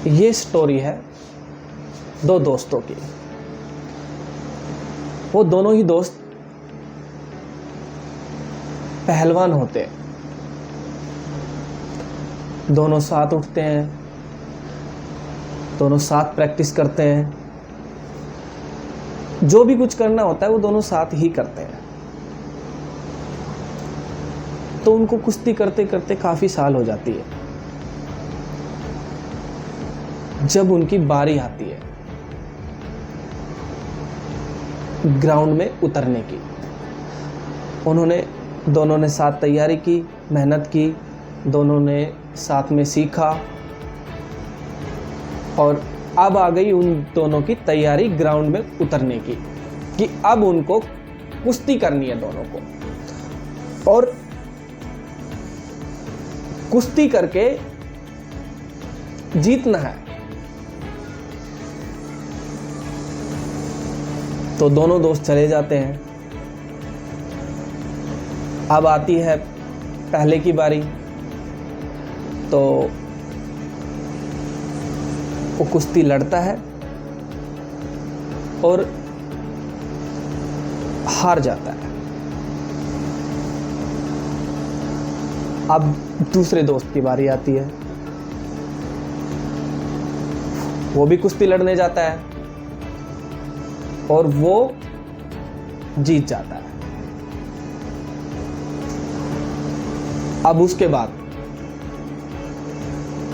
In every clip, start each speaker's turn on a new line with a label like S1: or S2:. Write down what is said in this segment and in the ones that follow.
S1: ये स्टोरी है दो दोस्तों की। वो दोनों ही दोस्त पहलवान होते हैं, दोनों साथ उठते हैं, दोनों साथ प्रैक्टिस करते हैं, जो भी कुछ करना होता है वो दोनों साथ ही करते हैं। तो उनको कुश्ती करते करते काफी साल हो जाती है। जब उनकी बारी आती है ग्राउंड में उतरने की, दोनों ने साथ तैयारी की, मेहनत की, दोनों ने साथ में सीखा और अब आ गई उन दोनों की तैयारी ग्राउंड में उतरने की कि अब उनको कुश्ती करनी है दोनों को, और कुश्ती करके जीतना है। तो दोनों दोस्त चले जाते हैं। अब आती है पहले की बारी। तो वो कुश्ती लड़ता है और हार जाता है। अब दूसरे दोस्त की बारी आती है। वो भी कुश्ती लड़ने जाता है और वो जीत जाता है। अब उसके बाद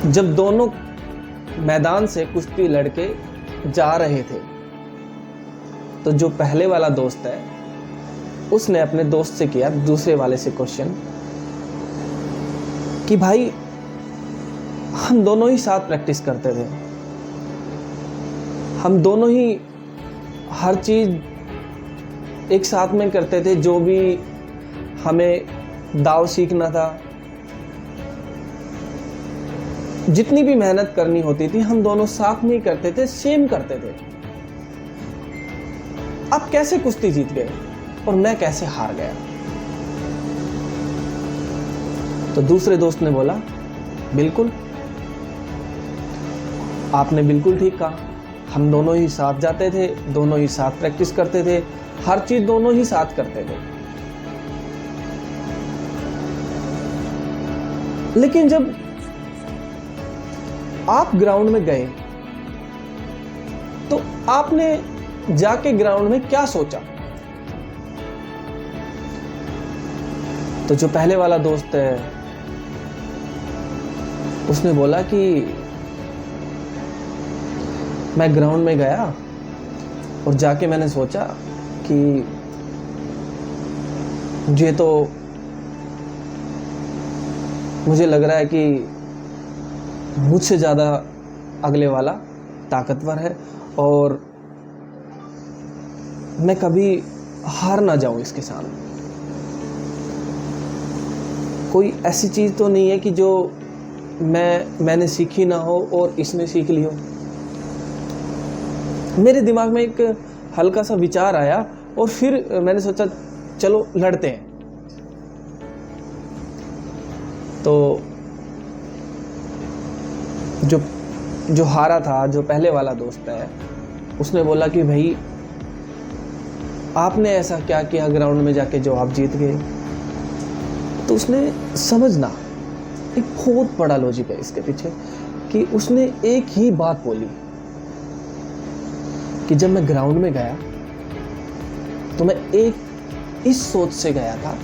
S1: जब दोनों मैदान से कुश्ती लड़के जा रहे थे, तो जो पहले वाला दोस्त है उसने अपने दोस्त से किया दूसरे वाले से क्वेश्चन कि भाई हम दोनों ही साथ प्रैक्टिस करते थे, हम दोनों ही हर चीज एक साथ में करते थे, जो भी हमें दाव सीखना था, जितनी भी मेहनत करनी होती थी हम दोनों साथ में ही करते थे, सेम करते थे। अब कैसे कुश्ती जीत गए और मैं कैसे हार गया? तो दूसरे दोस्त ने बोला, बिल्कुल, आपने बिल्कुल ठीक कहा, हम दोनों ही साथ जाते थे, दोनों ही साथ प्रैक्टिस करते थे, हर चीज दोनों ही साथ करते थे। लेकिन जब आप ग्राउंड में गए तो आपने जाके ग्राउंड में क्या सोचा? तो जो पहले वाला दोस्त है उसने बोला कि मैं ग्राउंड में गया और जाके मैंने सोचा कि मुझे लग रहा है कि मुझसे ज़्यादा अगले वाला ताकतवर है और मैं कभी हार ना जाऊं इसके सामने। कोई ऐसी चीज़ तो नहीं है कि जो मैंने सीखी ना हो और इसने सीख ली हो। मेरे दिमाग में एक हल्का सा विचार आया और फिर मैंने सोचा चलो लड़ते हैं। तो जो हारा था, जो पहले वाला दोस्त है, उसने बोला कि भाई आपने ऐसा क्या किया ग्राउंड में जाके जो आप जीत गए? तो उसने समझना, एक बहुत बड़ा लॉजिक है इसके पीछे, कि उसने एक ही बात बोली कि जब मैं ग्राउंड में गया तो मैं एक इस सोच से गया था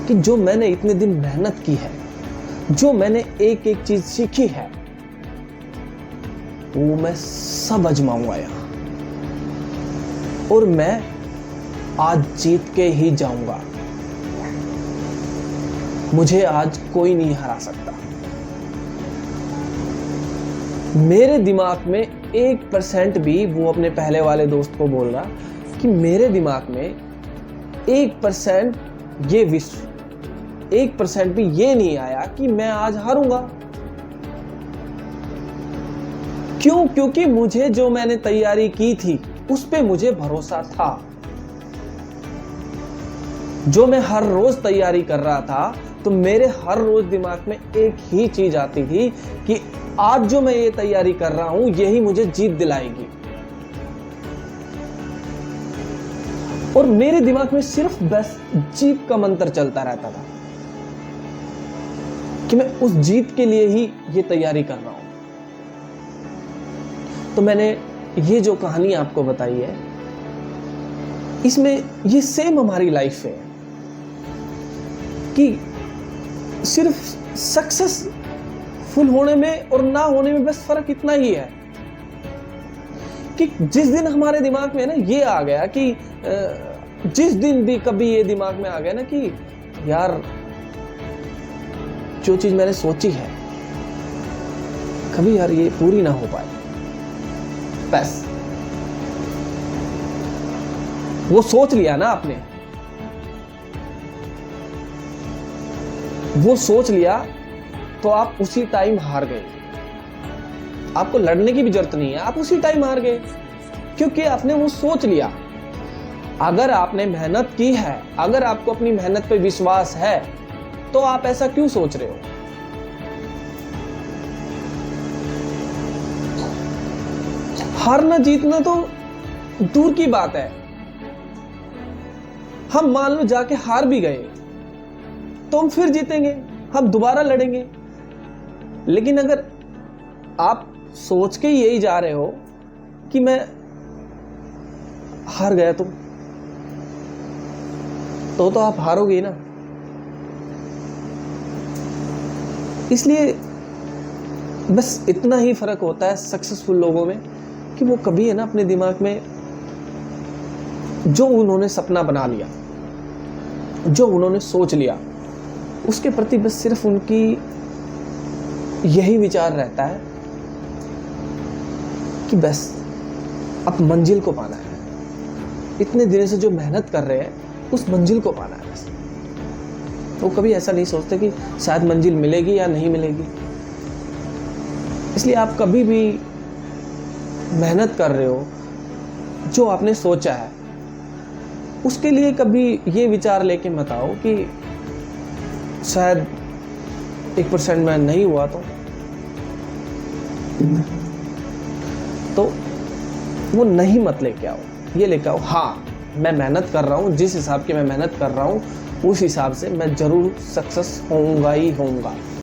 S1: कि जो मैंने इतने दिन मेहनत की है, जो मैंने एक एक चीज सीखी है, वो मैं सब आजमाऊंगा यहाँ और मैं आज जीत के ही जाऊंगा। मुझे आज कोई नहीं हरा सकता। मेरे दिमाग में 1% भी, वो अपने पहले वाले दोस्त को बोल रहा कि मेरे दिमाग में 1% ये विश्व, 1% भी ये नहीं आया कि मैं आज हारूंगा। क्यों? क्योंकि मुझे जो मैंने तैयारी की थी उस पे मुझे भरोसा था। जो मैं हर रोज तैयारी कर रहा था तो मेरे हर रोज दिमाग में एक ही चीज आती थी कि आज जो मैं ये तैयारी कर रहा हूं यही मुझे जीत दिलाएगी। और मेरे दिमाग में सिर्फ बस जीत का मंत्र चलता रहता था कि मैं उस जीत के लिए ही ये तैयारी कर रहा हूं। तो मैंने ये जो कहानी आपको बताई है, इसमें ये सेम हमारी लाइफ है कि सिर्फ सक्सेसफुल होने में और ना होने में बस फर्क इतना ही है कि जिस दिन हमारे दिमाग में ना ये आ गया कि जिस दिन भी कभी ये दिमाग में आ गया ना कि यार जो चीज मैंने सोची है कभी यार ये पूरी ना हो पाए, बस वो सोच लिया ना आपने, वो सोच लिया तो आप उसी टाइम हार गए। आपको लड़ने की भी जरूरत नहीं है, आप उसी टाइम हार गए क्योंकि आपने वो सोच लिया। अगर आपने मेहनत की है, अगर आपको अपनी मेहनत पे विश्वास है, तो आप ऐसा क्यों सोच रहे हो? हारना जीतना तो दूर की बात है। हम मान लो जाके हार भी गए तो हम फिर जीतेंगे, हम दोबारा लड़ेंगे। लेकिन अगर आप सोच के यही जा रहे हो कि मैं हार गया तो आप हारोगे ना। इसलिए बस इतना ही फर्क होता है सक्सेसफुल लोगों में कि वो कभी है ना अपने दिमाग में जो उन्होंने सपना बना लिया, जो उन्होंने सोच लिया, उसके प्रति बस सिर्फ उनकी यही विचार रहता है कि बस अब मंजिल को पाना है। इतने दिनों से जो मेहनत कर रहे हैं उस मंजिल को पाना है बस। तो कभी ऐसा नहीं सोचते कि शायद मंजिल मिलेगी या नहीं मिलेगी। इसलिए आप कभी भी मेहनत कर रहे हो, जो आपने सोचा है उसके लिए कभी ये विचार लेके मत आओ कि शायद 1% में नहीं हुआ तो वो नहीं मत लेके आओ। ये लेके आओ, हाँ मैं मेहनत कर रहा हूँ, जिस हिसाब की मैं मेहनत कर रहा हूँ उस हिसाब से मैं जरूर सक्सेस होऊंगा ही होऊंगा।